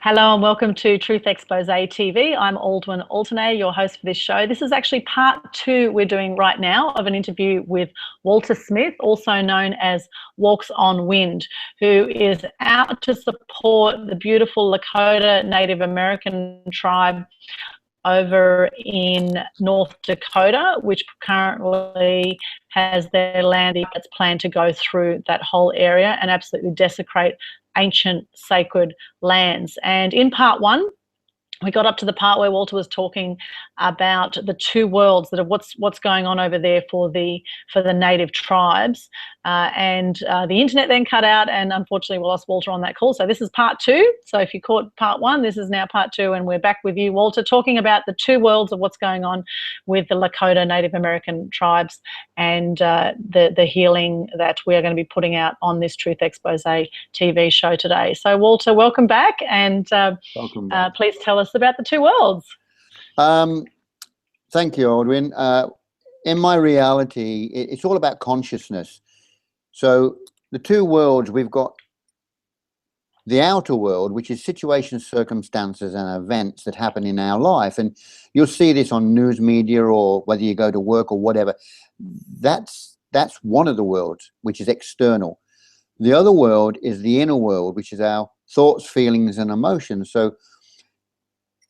Hello and welcome to Truth Xpose TV. I'm Aldwyn Altuney, your host for this show. This is actually part two we're doing right now of an interview with Walter Smith, also known as Walks on Wind, who is out to support the beautiful Lakota Native American tribe over in North Dakota, which currently has their land that's planned to go through that whole area and absolutely desecrate ancient sacred lands. And in part one, we got up to the part where Walter was talking about the two worlds, that are what's going on over there for the native tribes, and the internet then cut out, and unfortunately we lost Walter on that call. So this is part two. So if you caught part one, this is now part two, and we're back with you, Walter, talking about the two worlds of what's going on with the Lakota Native American tribes and the healing that we are going to be putting out on this Truth Xpose TV show today. So Walter, welcome back, and welcome back. Please tell us about the two worlds. Thank you, Aldwyn. In my reality, it's all about consciousness. So the two worlds, we've got the outer world, which is situations, circumstances, and events that happen in our life. And you'll see this on news media or whether you go to work or whatever. That's one of the worlds, which is external. The other world is the inner world, which is our thoughts, feelings, and emotions. So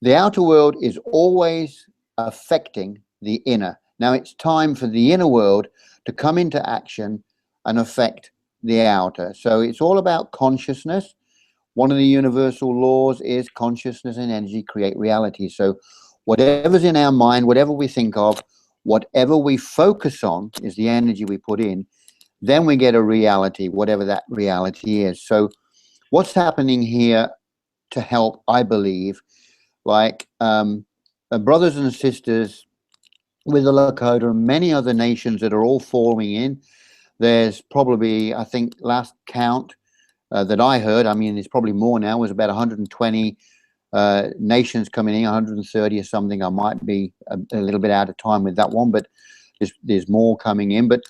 the outer world is always affecting the inner. Now it's time for the inner world to come into action and affect the outer. So it's all about consciousness. One of the universal laws is consciousness and energy create reality. So whatever's in our mind, whatever we think of, whatever we focus on is the energy we put in, then we get a reality, whatever that reality is. So what's happening here to help, I believe, like brothers and sisters with the Lakota and many other nations that are all falling in. There's probably, I think, last count that I heard, I mean, there's probably more now, was about 120 nations coming in, 130 or something. I might be a little bit out of time with that one, but there's more coming in. But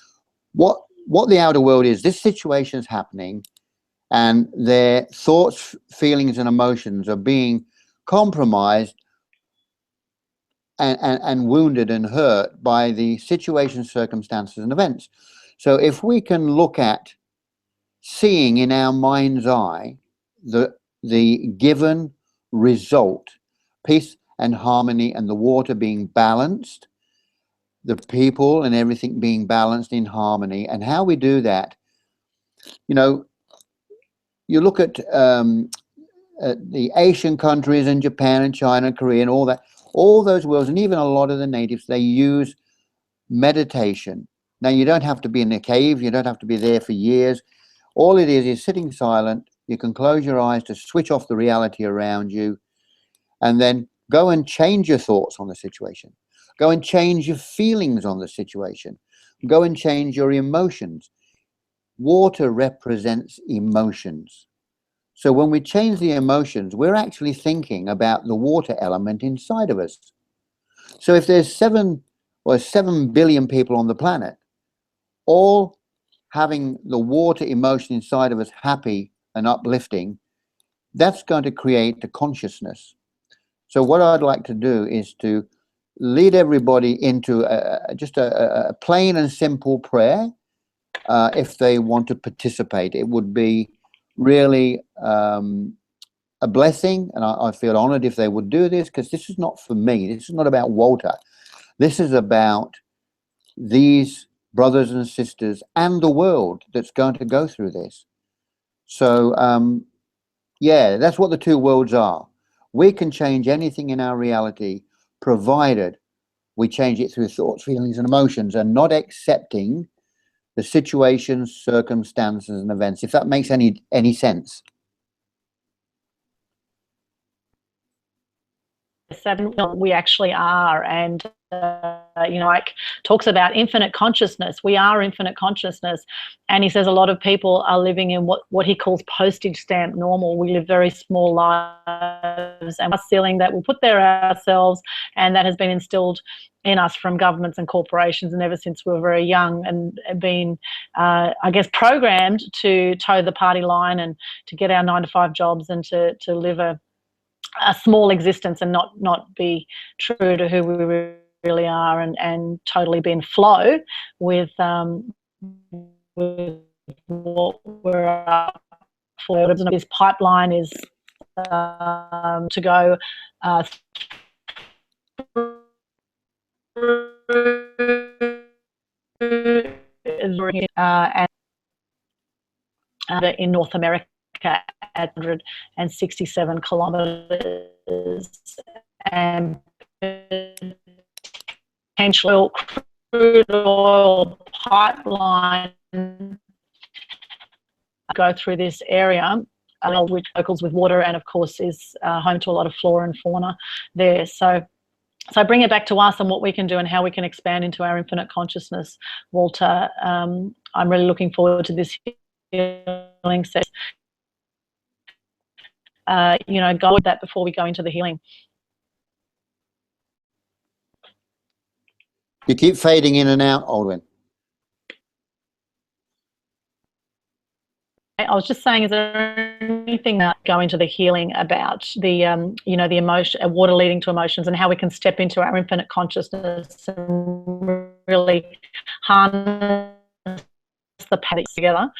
what the outer world is, this situation is happening, and their thoughts, feelings, and emotions are being compromised and wounded and hurt by the situations, circumstances, and events. So if we can look at seeing in our mind's eye the given result, peace and harmony, and the water being balanced, the people and everything being balanced in harmony, and how we do that, you know, you look at the Asian countries and Japan and China and Korea and all that, all those worlds, and even a lot of the natives, they use meditation. Now, you don't have to be in a cave. You don't have to be there for years. All it is sitting silent. You can close your eyes to switch off the reality around you, and then go and change your thoughts on the situation. Go and change your feelings on the situation. Go and change your emotions. Water represents emotions. So when we change the emotions, we're actually thinking about the water element inside of us. So if there's 7 billion people on the planet, all having the water emotion inside of us happy and uplifting, that's going to create the consciousness. So what I'd like to do is to lead everybody into just a plain and simple prayer. If they want to participate, it would be really a blessing, and I feel honored if they would do this, because this is not for me. This is not about Walter. This is about these brothers and sisters and the world that's going to go through this. So yeah, that's what the two worlds are. We can change anything in our reality, provided we change it through thoughts, feelings, and emotions, and not accepting the situations, circumstances, and events, if that makes any sense. 7 we actually are, and you know, like talks about infinite consciousness. We are infinite consciousness, and he says a lot of people are living in what he calls postage stamp normal. We live very small lives, and a ceiling that we put there ourselves, and that has been instilled in us from governments and corporations, and ever since we were very young, and been I guess programmed to toe the party line and to get our 9-to-5 jobs and to live a a small existence and not be true to who we really are, and totally be in flow with what we're up for. This pipeline is to go and in North America at 167 kilometres, and potential crude oil pipeline go through this area, which locals with water, and of course is home to a lot of flora and fauna there. So bring it back to us and what we can do and how we can expand into our infinite consciousness, Walter. I'm really looking forward to this healing session. Go with that before we go into the healing. You keep fading in and out, Aldwyn. I was just saying, is there anything that go into the healing about the, the emotion, water leading to emotions, and how we can step into our infinite consciousness and really harness the patterns together,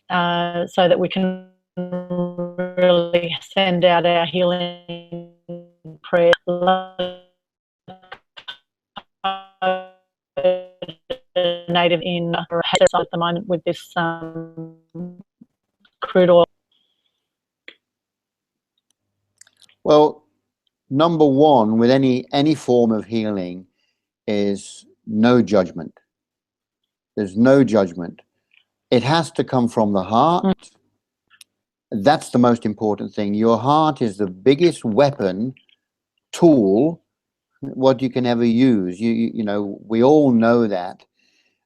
so that we can really send out our healing prayer. Native in at the moment with this crude oil. Well, number one with any form of healing is no judgment. There's no judgment. It has to come from the heart. That's the most important thing. Your heart is the biggest weapon, tool, what you can ever use. You know, we all know that,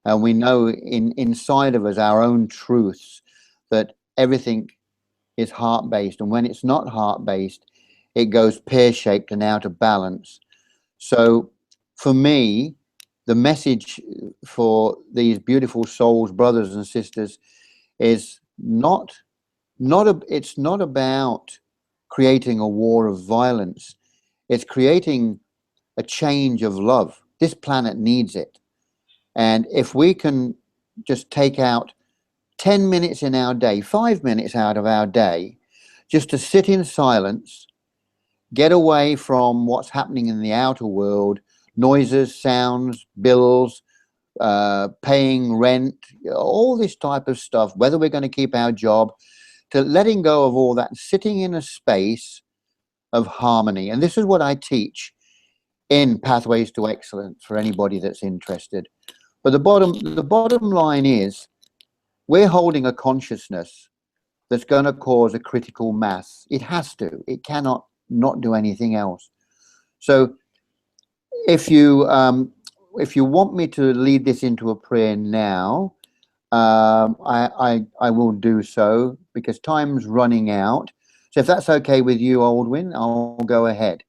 and we know inside of us our own truths, that everything is heart-based, and when it's not heart-based, it goes pear-shaped and out of balance. So for me, the message for these beautiful souls, brothers and sisters, is it's not about creating a war of violence. It's creating a change of love. This planet needs it. And if we can just take out 10 minutes in our day, 5 minutes out of our day, just to sit in silence, get away from what's happening in the outer world, noises, sounds, bills, paying rent, all this type of stuff, whether we're going to keep our job, to letting go of all that, sitting in a space of harmony. And this is what I teach in Pathways to Excellence for anybody that's interested. But the bottom line is, we're holding a consciousness that's going to cause a critical mass. It has to. It cannot not do anything else. So if you want me to lead this into a prayer now, I will do so, because time's running out. So if that's okay with you, Aldwyn, I'll go ahead.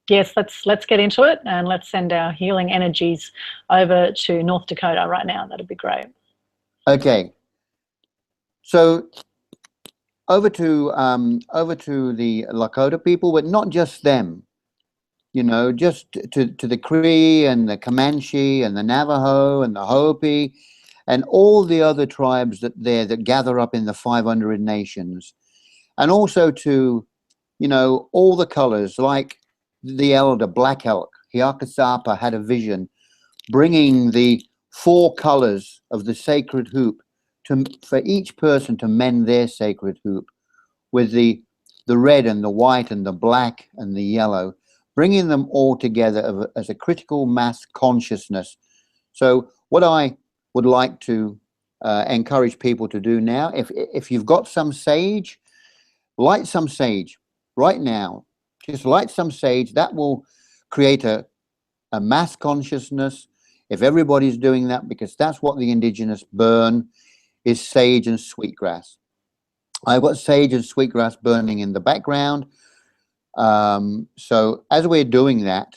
Yes, let's get into it, and let's send our healing energies over to North Dakota right now. That'd be great. Okay. So over to the Lakota people, but not just them. You know, just to the Cree and the Comanche and the Navajo and the Hopi and all the other tribes that gather up in the 500 nations, and also to, you know, all the colors, like the elder Black Elk, Hiakasapa, had a vision, bringing the 4 colors of the sacred hoop for each person to mend their sacred hoop with the red and the white and the black and the yellow, bringing them all together as a critical mass consciousness. So what I would like to encourage people to do now, if you've got some sage, light some sage right now. Just light some sage. That will create a mass consciousness, if everybody's doing that, because that's what the indigenous burn, is sage and sweetgrass. I've got sage and sweetgrass burning in the background. So as we're doing that,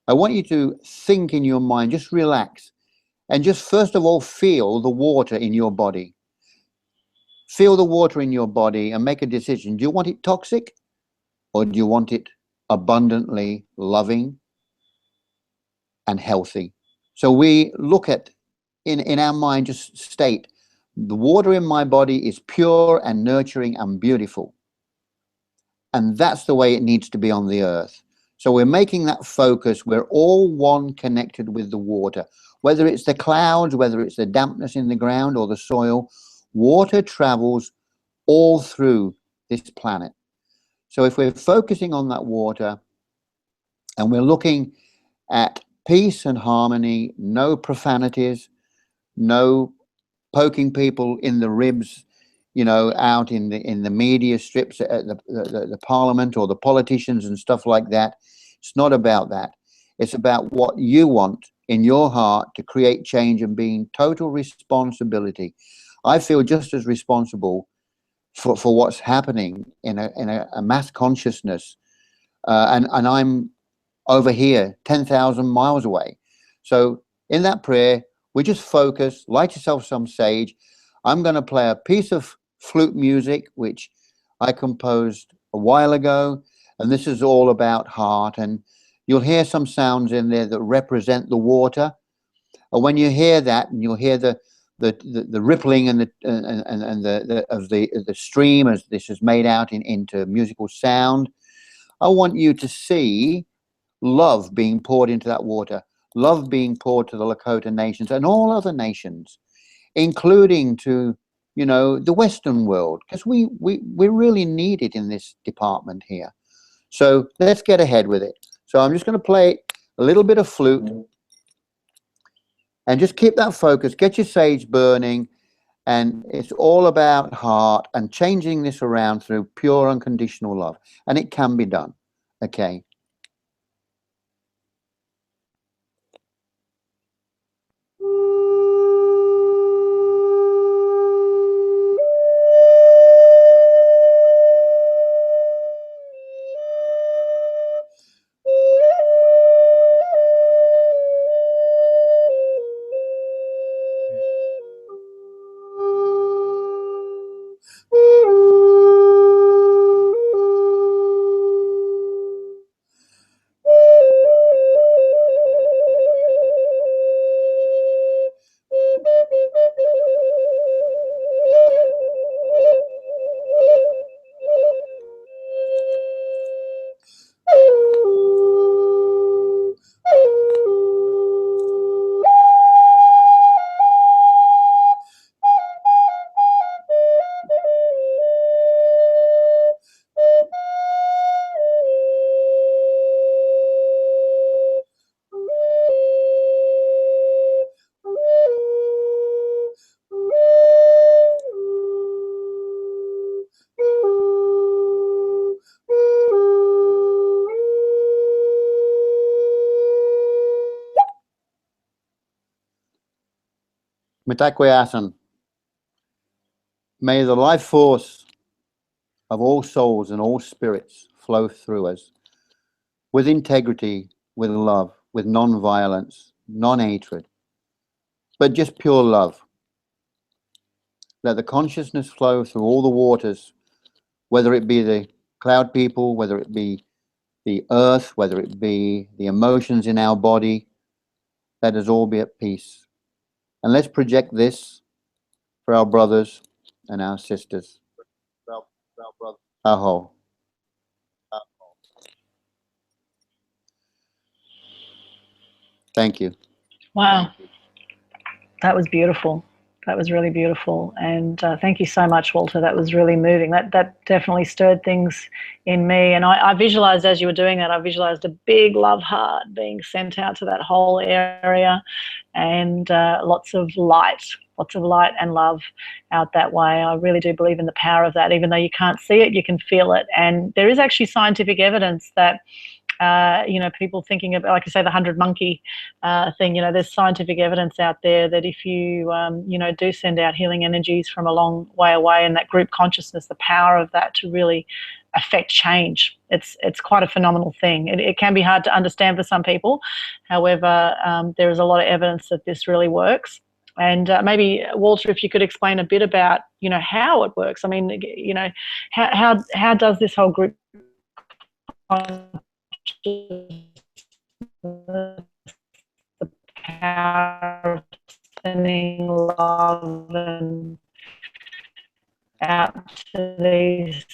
I want you to think in your mind, just relax, and just first of all feel the water in your body. Feel the water in your body and make a decision. Do you want it toxic? or do you want it abundantly loving and healthy? So we look at, in our mind, just state, the water in my body is pure and nurturing and beautiful. And that's the way it needs to be on the earth. So we're making that focus. We're all one, connected with the water. Whether it's the clouds, whether it's the dampness in the ground or the soil, water travels all through this planet. So if we're focusing on that water and we're looking at peace and harmony, no profanities, no poking people in the ribs, you know, out in the media strips at the parliament or the politicians and stuff like that. It's not about that. It's about what you want in your heart to create change and being total responsibility. I feel just as responsible for what's happening in a mass consciousness, and I'm over here 10,000 miles away. So in that prayer, we just focus, light yourself some sage. I'm going to play a piece of flute music, which I composed a while ago, and this is all about heart, and you'll hear some sounds in there that represent the water. And when you hear that, and you'll hear the rippling and the stream as this is made out into musical sound, I want you to see love being poured into that water, love being poured to the Lakota nations and all other nations, including to, you know, the Western world, because we really need it in this department here. So let's get ahead with it. So I'm just going to play a little bit of flute and just keep that focus, get your sage burning, and it's all about heart and changing this around through pure unconditional love. And it can be done, okay? Mitakwe. May the life force of all souls and all spirits flow through us with integrity, with love, with non-violence, non-hatred, but just pure love. Let the consciousness flow through all the waters, whether it be the cloud people, whether it be the earth, whether it be the emotions in our body. Let us all be at peace. And let's project this for our brothers and our sisters. Aho. Thank you. Wow. That was beautiful. That was really beautiful. And thank you so much, Walter. That was really moving. That definitely stirred things in me. And I visualized, as you were doing that, I visualized a big love heart being sent out to that whole area, and lots of light and love out that way. I really do believe in the power of that. Even though you can't see it, you can feel it. And there is actually scientific evidence that you know, people thinking of, like I say, the 100 monkey thing, you know, there's scientific evidence out there that if you, you know, do send out healing energies from a long way away, and that group consciousness, the power of that to really affect change, it's quite a phenomenal thing. It can be hard to understand for some people. However, there is a lot of evidence that this really works. And maybe, Walter, if you could explain a bit about, you know, how it works. I mean, you know, how does this whole group the power of sending love and out to these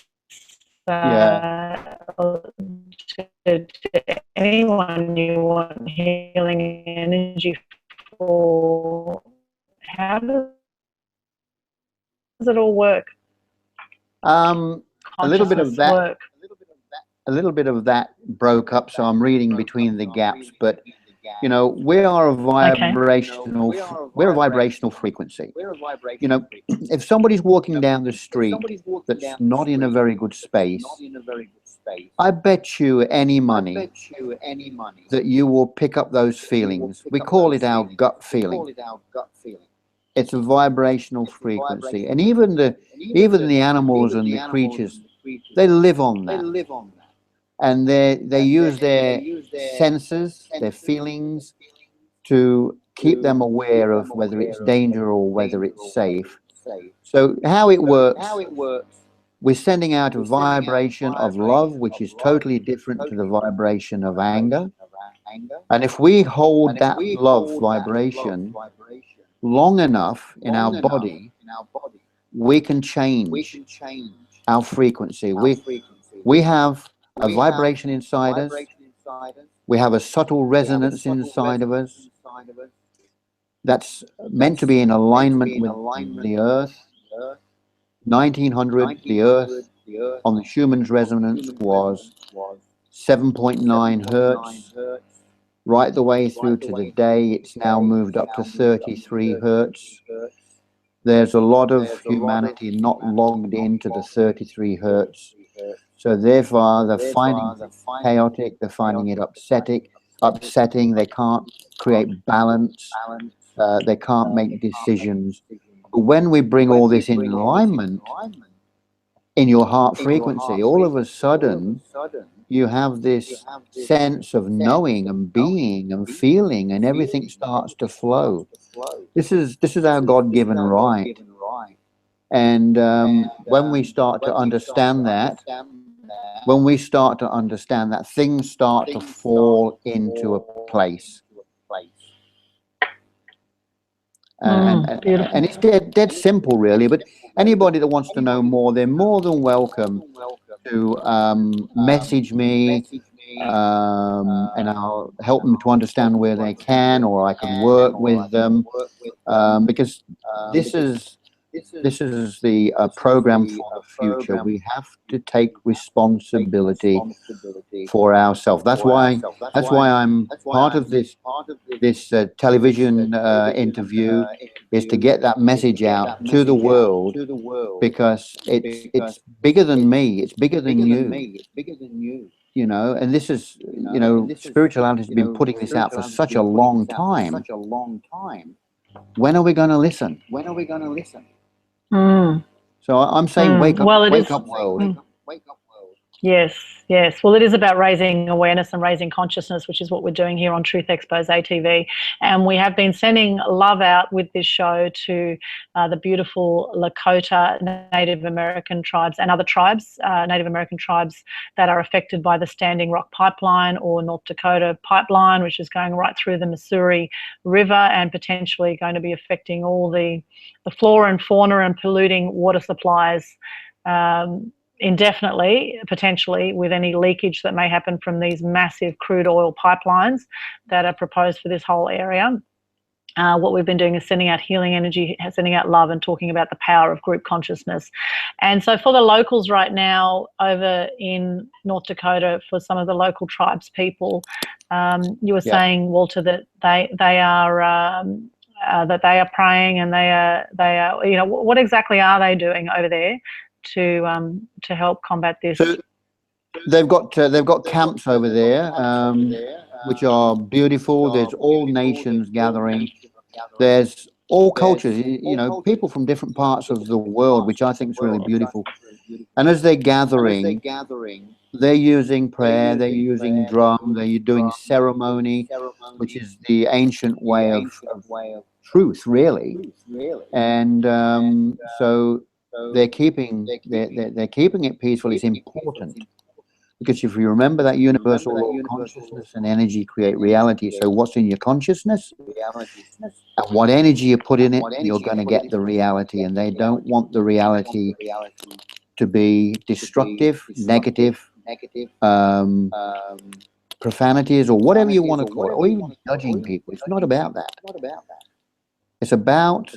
to anyone you want healing energy for. How does it all work? A little bit of that. Work. A little bit of that broke up, so I'm reading between the gaps. But you know, we are a vibrational. We're a vibrational frequency. You know, if somebody's walking down the street that's not in a very good space, I bet you any money that you will pick up those feelings. We call it our gut feeling. It's a vibrational frequency, and even the animals and the creatures, they live on that, and they use their senses, their feelings, to keep them aware of whether it's danger or whether it's safe. So how it works, we're sending out a vibration of love, which is totally different to the vibration of anger. And if we hold that love vibration long enough in our body, we can change our frequency. We have a vibration inside us. We have a subtle resonance inside of us that's meant to be in alignment with the earth. 1900, the earth on the Schumann's resonance was 7.9 hertz. Right the way through to the day, it's now moved up to 33 hertz. There's a lot of humanity not logged into the 33 hertz. So therefore, they're finding it chaotic, they're finding it upsetting, they can't create balance, they can't make decisions. But when we bring all this in alignment in your heart frequency, all of a sudden, you have this sense of knowing and being and feeling, and everything starts to flow. This is our God-given right. And when we start to understand that, things start to fall into a place. And it's dead simple, really. But anybody that wants to know more, they're more than welcome to message me, and I'll help them to understand where they can, or I can work with them, because this is the program for the future. We have to take responsibility for ourselves. That's why I'm part of this television interview, is to get that message out to the world, because it's bigger than me. It's bigger than you. You know, and this is, you know, spirituality has been putting this out for such a long time. When are we going to listen? So I'm saying, wake up, world. Yes, yes. Well, it is about raising awareness and raising consciousness, which is what we're doing here on Truth Xpose TV. And we have been sending love out with this show to the beautiful Lakota Native American tribes and other tribes, Native American tribes that are affected by the Standing Rock Pipeline or North Dakota Pipeline, which is going right through the Missouri River and potentially going to be affecting all the flora and fauna and polluting water supplies indefinitely, potentially, with any leakage that may happen from these massive crude oil pipelines that are proposed for this whole area. What we've been doing is sending out healing energy, sending out love, and talking about the power of group consciousness. And so for the locals right now over in North Dakota, for some of the local tribes people, you were saying, Walter, that they are praying, and they are, you know, what exactly are they doing over there to help combat this? So they've got camps over there, which are beautiful. There's all nations gathering. There's all cultures, you know, people from different parts of the world, which I think is really beautiful. And as they're gathering, they're using prayer, they're using drum, they're doing ceremony, which is the ancient way of truth, really. And so they're keeping it peaceful. It's important. Because if you remember that universal law of consciousness and energy create reality, so what's in your consciousness and what energy you put in it, you're going to get the reality. And they don't want the reality to be destructive, negative, profanities, or whatever you want to call it, or even judging people. It's not about that. It's about,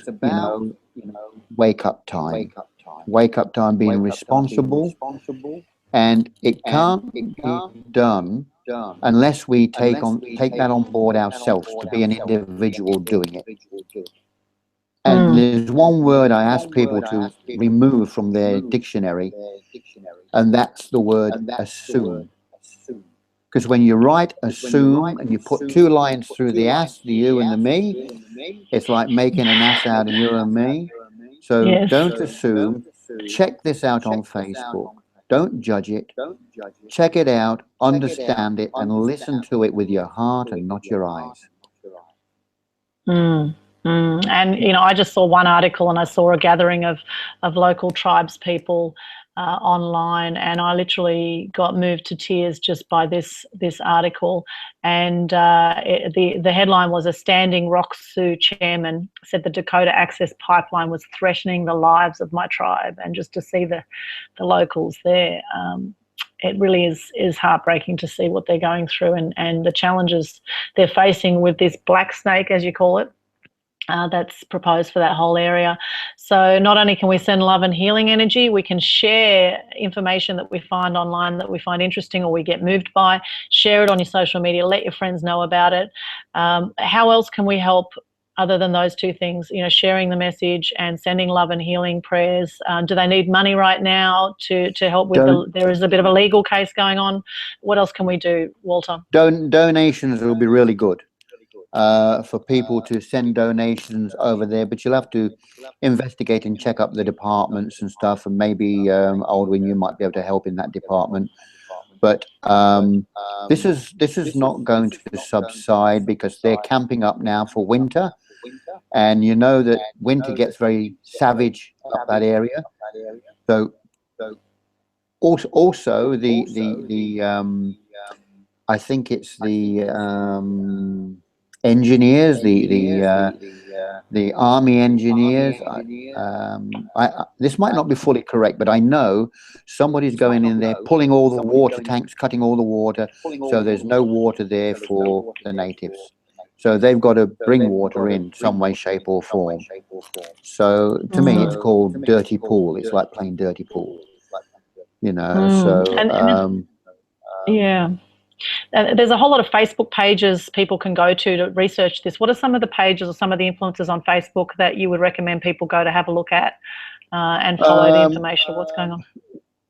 wake up time. Wake up time, being responsible. And it can't be done unless we take that on board ourselves to be an individual doing it. And there's one word I ask people to remove from their dictionary, and that's the word assume. Because when you write assume and you put two lines through the us, the you and the me, it's like making an ass out of you and me. So don't assume. Check this out on Facebook. Don't judge it. Check it out, understand it, and listen to it with your heart and not your eyes. And, I just saw one article and I saw a gathering of local tribes people online, and I literally got moved to tears just by this article. And the headline was, a Standing Rock Sioux chairman said the Dakota Access pipeline was threatening the lives of my tribe. And just to see the locals there, it really is heartbreaking to see what they're going through and the challenges they're facing with this black snake, as you call it, that's proposed for that whole area. So not only can we send love and healing energy, we can share information that we find online that we find interesting or we get moved by. Share it on your social media. Let your friends know about it. How else can we help other than those two things? Sharing the message and sending love and healing prayers. Do they need money right now to help with there is a bit of a legal case going on. What else can we do, Walter? Donations will be really good. For people to send donations over there, but you'll have to investigate and check up the departments and stuff, and maybe Aldwyn, you might be able to help in that department. But this is not going to subside because they're camping up now for winter, and you know that winter gets very savage up that area. So also the I think it's the engineers, the army engineers. This might not be fully correct, but I know somebody's going in there, pulling all the water tanks, cutting all the water, so there's no water there for the natives. So they've got to bring water in some way, shape, or form. So to me, it's called dirty pool. It's like playing dirty pool, So yeah. There's a whole lot of Facebook pages people can go to research this. What are some of the pages or some of the influencers on Facebook that you would recommend people go to have a look at and follow the information of what's going on?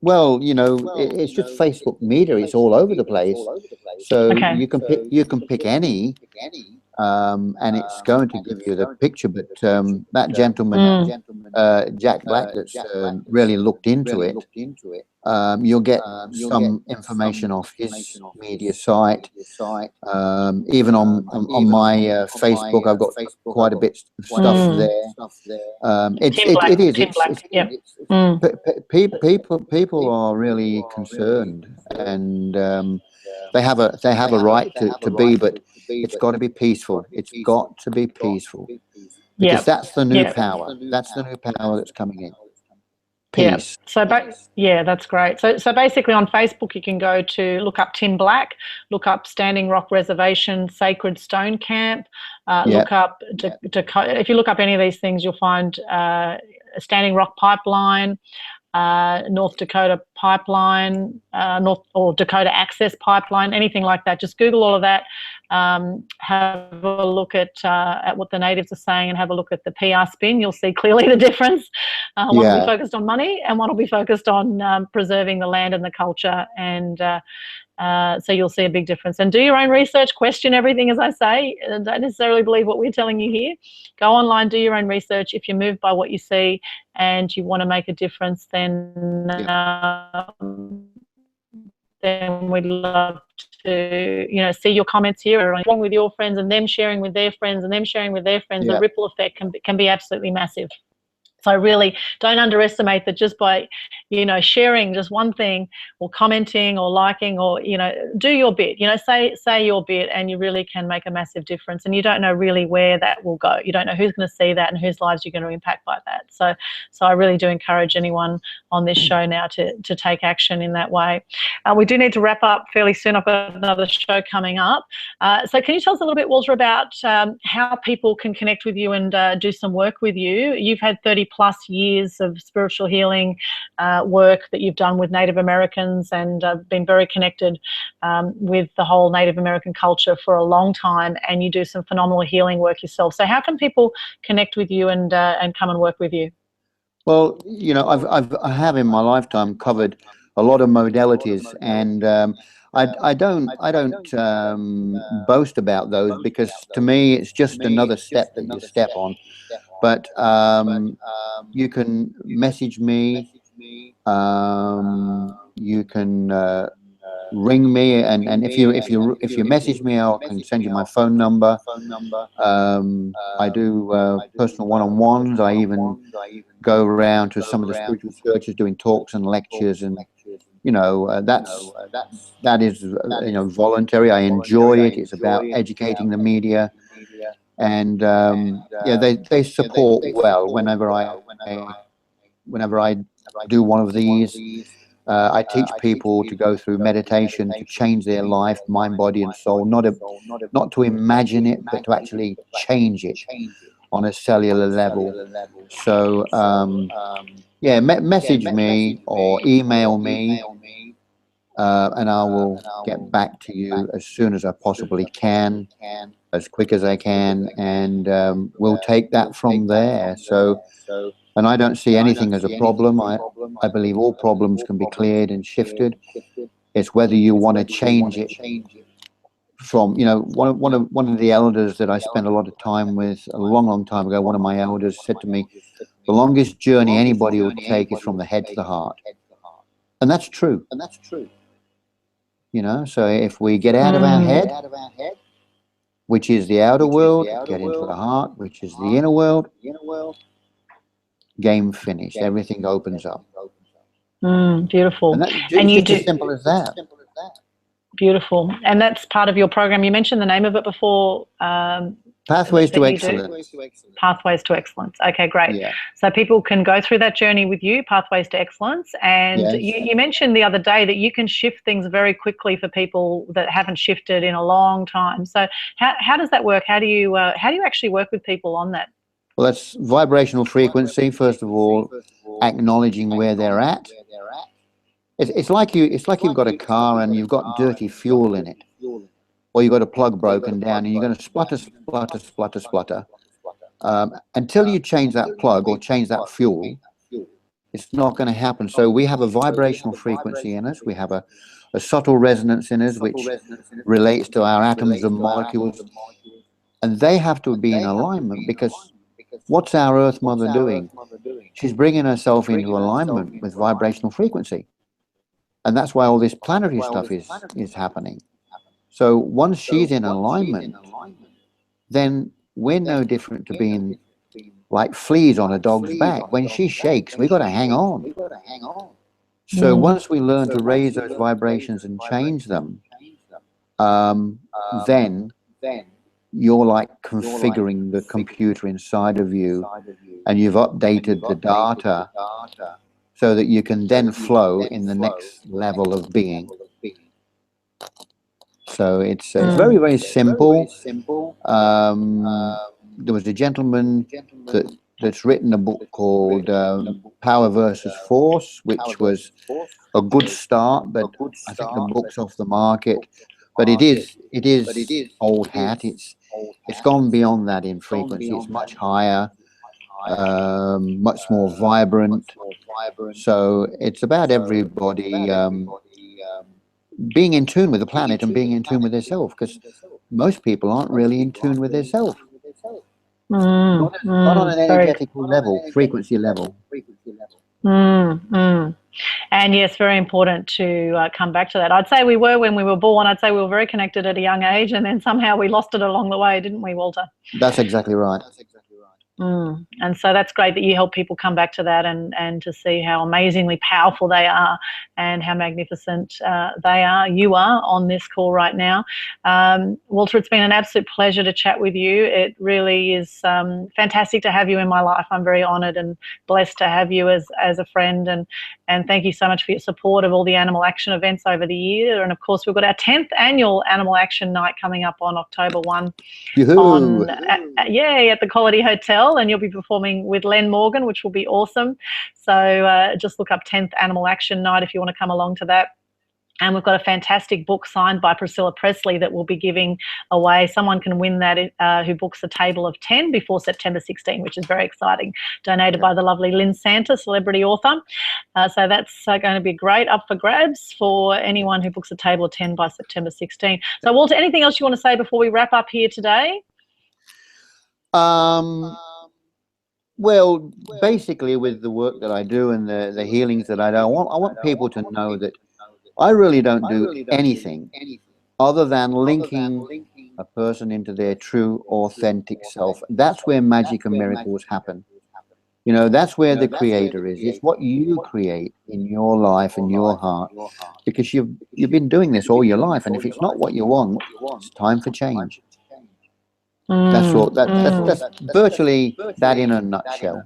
Well, it's just Facebook media. It's all over the place. So you can pick any, and it's going to give you the picture. But that gentleman, Jack Black, that's really looked into it. You'll get some information off his media site. Even on my Facebook, I've got quite a bit of stuff there. People are really concerned, and they have a right to be, but it's got to be peaceful. It's got to be peaceful, because that's the new power. That's the new power that's coming in. Peace. Yeah. So that's great. So basically on Facebook, you can go to look up Tim Black, look up Standing Rock Reservation Sacred Stone Camp, look up Dakota. If you look up any of these things, you'll find Standing Rock Pipeline, North Dakota Pipeline, or Dakota Access Pipeline, anything like that. Just Google all of that. Have a look at what the natives are saying, and have a look at the PR spin. You'll see clearly the difference. One will be focused on money, and one will be focused on preserving the land and the culture. And so you'll see a big difference. And do your own research, question everything, as I say. Don't necessarily believe what we're telling you here. Go online, do your own research. If you're moved by what you see and you want to make a difference, then we'd love to, see your comments here, along with your friends, and them sharing with their friends, and them sharing with their friends. The ripple effect can be absolutely massive. So really, don't underestimate that just by, you know, sharing just one thing or commenting or liking, or, you know, do your bit, you know, say your bit, and you really can make a massive difference. And you don't know really where that will go. You don't know who's going to see that and whose lives you're going to impact by that. So I really do encourage anyone on this show now to take action in that way. We do need to wrap up fairly soon. I've got another show coming up. So can you tell us a little bit, Walter, about how people can connect with you and do some work with you? You've had 30 plus years of spiritual healing work that you've done with Native Americans, and been very connected with the whole Native American culture for a long time, and you do some phenomenal healing work yourself. So how can people connect with you and come and work with you? Well, you know, I have in my lifetime covered a lot of modalities, and I don't boast about those, because to me it's just another step that you step on. But you can message me, you can ring me, and if you message me, I can send you my phone number. I do personal one-on-ones. I even go around to some of the spiritual churches doing talks and lectures, and you know, that is you know, voluntary. I enjoy it. It's about educating the media, and yeah, they support well whenever I do one of these. I teach people to go through meditation to change their life, mind, body, and soul. Not to imagine it, but to actually change it on a cellular level. So yeah, message me or email me, and I will get back to you as soon as I possibly can, as quick as I can, and we'll take that from there. So, and I don't see anything as a problem. I believe all problems can be cleared and shifted. It's whether you want to change it from, you know, one of the elders that I spent a lot of time with a long time ago, one of my elders said to me, the longest journey anybody will take is from the head to the heart. And that's true. You know, so if we get out of our head, which is the outer world, get into the heart, which is the inner world, game finished. Everything opens up. Beautiful. And you do, as simple as that. Beautiful. And that's part of your program. You mentioned the name of it before. Pathways to Excellence. Pathways to Excellence. Okay, great. Yeah. So people can go through that journey with you, Pathways to Excellence. And yes, you mentioned the other day that you can shift things very quickly for people that haven't shifted in a long time. So how does that work? How do you actually work with people on that? Well, that's vibrational frequency. First of all, acknowledging where they're at. It's like you've got a car and you've got dirty fuel in it, or you've got a plug broken down, and you're going to splutter. Until you change that plug or change that fuel, it's not going to happen. So we have a vibrational frequency in us. We have a subtle resonance in us, which relates to our atoms and molecules, and they have to be in alignment, because what's our Earth Mother doing? She's bringing herself into alignment with vibrational frequency. And that's why all this planetary stuff is happening. So once she's in alignment, then we're no different to being like fleas on a dog's back. When she shakes, we've got to hang on. So once we learn to raise those vibrations and change them, then you're like configuring the computer inside of you, and you've updated the data so that you can then flow in the next level of being. So it's very, very simple. There was a gentleman that's written a book called Power versus Force, which was a good start, but I think the book's off the market. But it is old hat. It's gone beyond that in frequency. It's much higher, much more vibrant. So it's about everybody being in tune with the planet and being in tune with themselves, because most people aren't really in tune with themselves. Not on an energetical level, frequency level. And yes, very important to come back to that. I'd say we were when we were born. I'd say we were very connected at a young age, and then somehow we lost it along the way, didn't we, Walter? That's exactly right. And so that's great that you help people come back to that and to see how amazingly powerful they are and how magnificent you are on this call right now. Walter, it's been an absolute pleasure to chat with you. It really is fantastic to have you in my life. I'm very honoured and blessed to have you as a friend, and thank you so much for your support of all the animal action events over the year. And of course, we've got our 10th annual Animal Action Night coming up on October 1 at the Quality Hotel. And you'll be performing with Len Morgan, which will be awesome. So just look up 10th Animal Action Night if you want to come along to that. And we've got a fantastic book signed by Priscilla Presley that we'll be giving away. Someone can win that who books a table of 10 before September 16, which is very exciting. Donated by the lovely Lynn Santa, celebrity author. So that's going to be great, up for grabs for anyone who books a table of 10 by September 16. So, Walter, anything else you want to say before we wrap up here today? Well, basically, with the work that I do and the healings that I do, I want people to know that I really don't do anything other than linking a person into their true, authentic self. That's where magic and miracles happen. You know, that's where the creator is. It's what you create in your life and your heart, because you've been doing this all your life. And if it's not what you want, it's time for change. That's all. That's virtually that in a nutshell.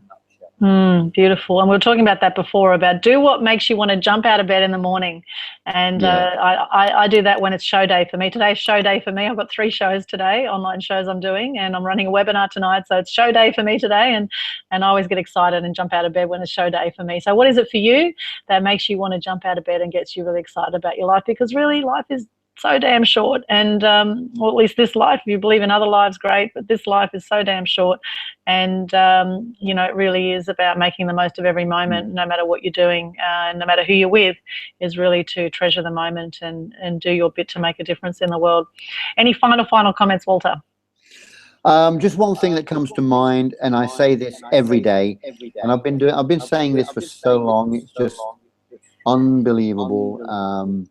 Beautiful. And we were talking about that before, about do what makes you want to jump out of bed in the morning. And I do that when it's show day for me. Today's show day for me. I've got 3 shows today, online shows I'm doing, and I'm running a webinar tonight. So it's show day for me today. And I always get excited and jump out of bed when it's show day for me. So what is it for you that makes you want to jump out of bed and gets you really excited about your life? Because really life is so damn short, and or at least this life, if you believe in other lives, great, but this life is so damn short. And you know, it really is about making the most of every moment, no matter what you're doing, no matter who you're with, is really to treasure the moment and do your bit to make a difference in the world. Any final comments, Walter? Just one thing that comes to mind, and I say this every day, and I've been saying this for so long, it's just unbelievable.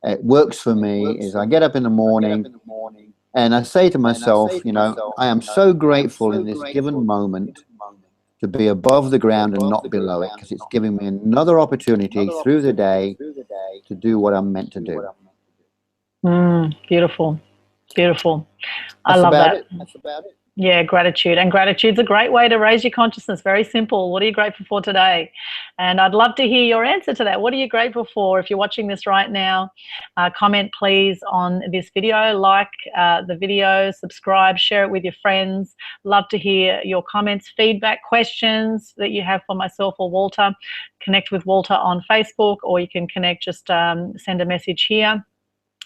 It works for me. Is I get up in the morning and I say to myself, you know, I am so grateful in this given moment to be above the ground and not below it, because it's giving me another opportunity through the day to do what I'm meant to do. Beautiful. Beautiful. I love that. That's about it. Yeah, gratitude. And gratitude's a great way to raise your consciousness. Very simple. What are you grateful for today? And I'd love to hear your answer to that. What are you grateful for? If you're watching this right now, comment please on this video, like the video, subscribe, share it with your friends. Love to hear your comments, feedback, questions that you have for myself or Walter. Connect with Walter on Facebook, or you can connect, just send a message here.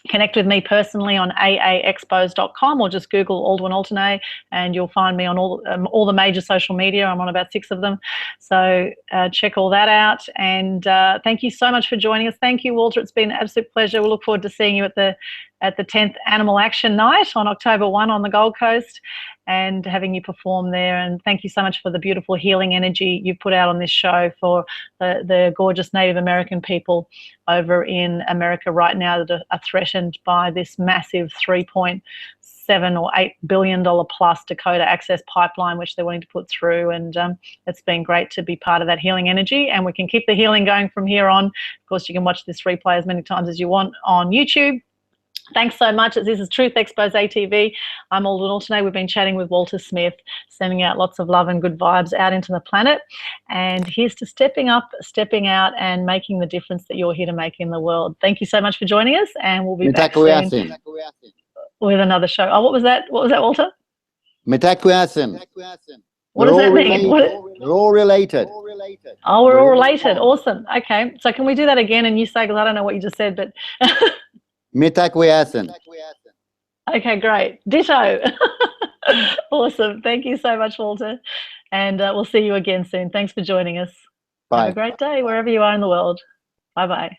Connect with me personally on aaxpose.com, or just Google Aldwyn Altuney and you'll find me on all the major social media. I'm on about 6 of them. So check all that out. And thank you so much for joining us. Thank you, Walter. It's been an absolute pleasure. We'll look forward to seeing you at the 10th Animal Action Night on October 1 on the Gold Coast, and having you perform there. And thank you so much for the beautiful healing energy you've put out on this show for the gorgeous Native American people over in America right now that are threatened by this massive $3.7 or $8 billion plus Dakota Access pipeline, which they're wanting to put through. And it's been great to be part of that healing energy, and we can keep the healing going from here on. Of course, you can watch this replay as many times as you want on YouTube. Thanks so much. This is Truth Xpose TV. I'm Aldwyn Altuney. We've been chatting with Walter Smith, sending out lots of love and good vibes out into the planet. And here's to stepping up, stepping out, and making the difference that you're here to make in the world. Thank you so much for joining us, and we'll be back soon with another show. Oh, what was that? What was that, Walter? Mitakuasin. What does that mean? We're all related. Oh, we're all related. Awesome. Okay. So can we do that again and you say, because I don't know what you just said, but... Mitakuasin. Okay, great. Ditto. Awesome. Thank you so much, Walter. And we'll see you again soon. Thanks for joining us. Bye. Have a great day wherever you are in the world. Bye-bye.